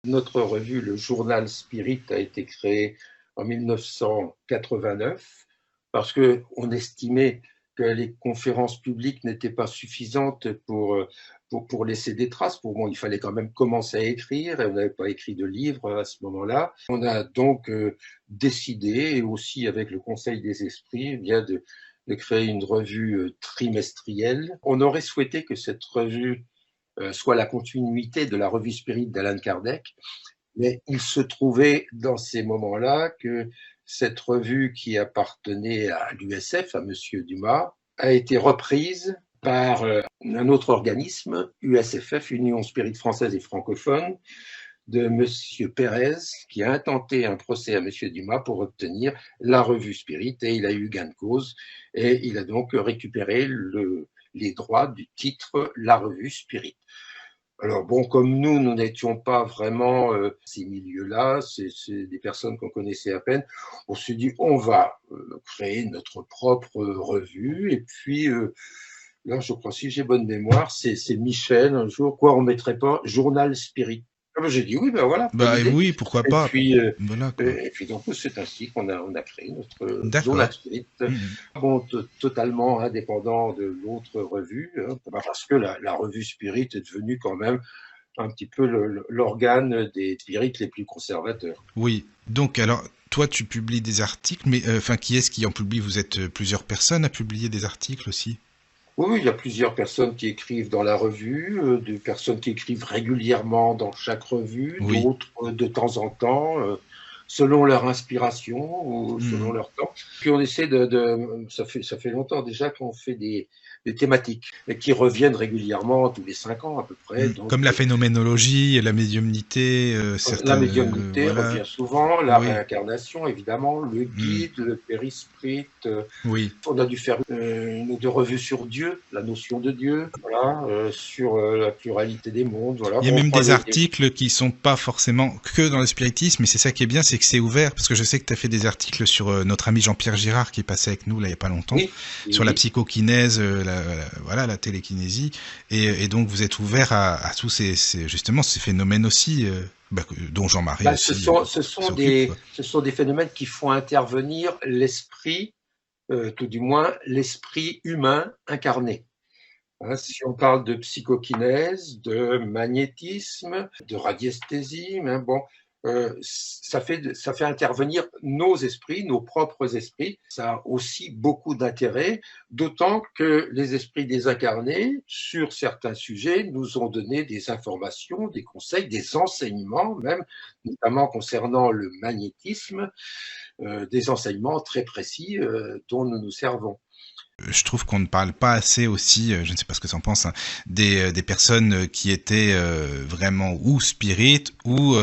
Notre revue, le Journal Spirit, a été créé en 1989 parce qu'on estimait que les conférences publiques n'étaient pas suffisantes pour laisser des traces. Il fallait quand même commencer à écrire et on n'avait pas écrit de livre à ce moment-là. On a donc décidé, et aussi avec le Conseil des Esprits, de créer une revue trimestrielle. On aurait souhaité que cette revue soit la continuité de la revue Spirit d'Allan Kardec, mais il se trouvait dans ces moments-là que cette revue qui appartenait à l'USF, à Monsieur Dumas, a été reprise par un autre organisme, USFF, Union Spirit Française et Francophone, de Monsieur Pérez, qui a intenté un procès à Monsieur Dumas pour obtenir la revue Spirit, et il a eu gain de cause, et il a donc récupéré les droits du titre La Revue Spirit. Alors bon, comme nous n'étions pas vraiment ces milieux-là, c'est des personnes qu'on connaissait à peine, on s'est dit on va créer notre propre revue. Et puis là, je crois, si j'ai bonne mémoire, c'est Michel un jour, quoi, on mettrait pas Journal Spirit. J'ai dit oui, ben voilà, bonne Bah idée. oui, pourquoi Et pas. puis, Voilà, quoi. et puis donc c'est ainsi qu'on a créé notre D'accord. Journal Spirit, totalement indépendant de l'autre revue, hein, parce que la revue Spirit est devenue quand même un petit peu l'organe des spirites les plus conservateurs. Oui. Donc alors, toi, tu publies des articles, mais enfin, qui est-ce qui en publie? Vous êtes plusieurs personnes à publier des articles aussi? Oui, il y a plusieurs personnes qui écrivent dans la revue, des personnes qui écrivent régulièrement dans chaque revue, Oui. d'autres de temps en temps, selon leur inspiration ou selon leur temps. Puis on essaie ça fait longtemps déjà qu'on fait des thématiques qui reviennent régulièrement tous les 5 ans à peu près. Donc, comme la phénoménologie, la médiumnité, la médiumnité voilà. revient souvent, la Oui. réincarnation évidemment, le guide, le périsprit. Oui. On a dû faire une ou deux revues sur Dieu, la notion de Dieu, voilà, sur la pluralité des mondes. Voilà. Il y a même des articles qui sont pas forcément que dans le spiritisme, mais c'est ça qui est bien, c'est que c'est ouvert, parce que je sais que tu as fait des articles sur notre ami Jean-Pierre Girard qui est passé avec nous là il y a pas longtemps, sur la psychokinèse, voilà, la télékinésie, et donc vous êtes ouvert à tous justement ces phénomènes aussi. Dont Jean-Marie aussi. Ce sont des phénomènes qui font intervenir l'esprit, tout du moins l'esprit humain incarné. Hein, si on parle de psychokinèse, de magnétisme, de radiesthésie, hein, bon, ça fait intervenir nos esprits, nos propres esprits. Ça a aussi beaucoup d'intérêt, d'autant que les esprits désincarnés, sur certains sujets, nous ont donné des informations, des conseils, des enseignements même, notamment concernant le magnétisme, des enseignements très précis dont nous nous servons. Je trouve qu'on ne parle pas assez aussi, je ne sais pas ce que tu en penses, hein, des personnes qui étaient vraiment ou spirites ou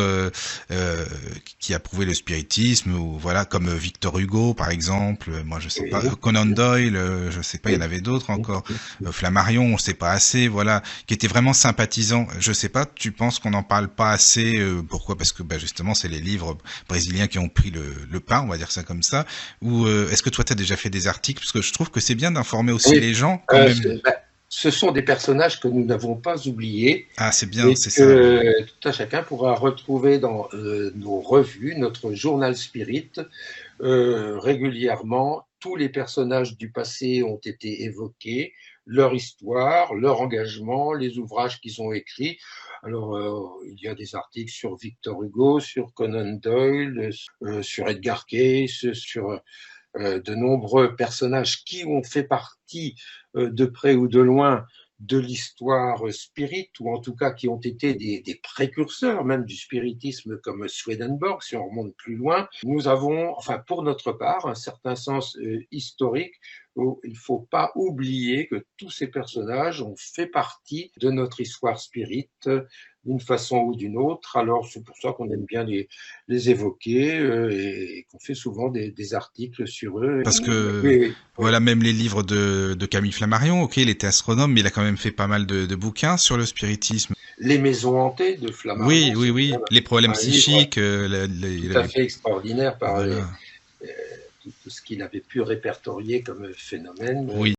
qui approuvaient le spiritisme, ou voilà, comme Victor Hugo par exemple. Moi je sais pas, Conan Doyle, je sais pas, il y en avait d'autres encore. Flammarion, on sait pas assez, voilà, qui étaient vraiment sympathisants. Je sais pas, tu penses qu'on n'en parle pas assez? Pourquoi? Parce que justement c'est les livres brésiliens qui ont pris le pas, on va dire ça comme ça. Ou est-ce que toi tu as déjà fait des articles? Parce que je trouve que c'est bien d'informer aussi les gens quand même. Ce sont des personnages que nous n'avons pas oubliés. Ah, c'est bien, c'est ça. Tout à chacun pourra retrouver dans nos revues, notre journal Spirit, régulièrement. Tous les personnages du passé ont été évoqués, leur histoire, leur engagement, les ouvrages qu'ils ont écrits. Alors, il y a des articles sur Victor Hugo, sur Conan Doyle, sur Edgar Cayce, sur de nombreux personnages qui ont fait partie de près ou de loin de l'histoire spirit, ou en tout cas qui ont été des précurseurs même du spiritisme, comme Swedenborg, si on remonte plus loin. Nous avons, enfin pour notre part, un certain sens historique où il ne faut pas oublier que tous ces personnages ont fait partie de notre histoire spirit d'une façon ou d'une autre. Alors c'est pour ça qu'on aime bien les évoquer et qu'on fait souvent des articles sur eux. Parce que voilà, même les livres de Camille Flammarion, ok, il était astronome, mais il a quand même fait pas mal de bouquins sur le spiritisme. Les maisons hantées de Flammarion. Oui. Les problèmes psychiques. Tout à fait extraordinaire par tout ce qu'il avait pu répertorier comme phénomène. Oui.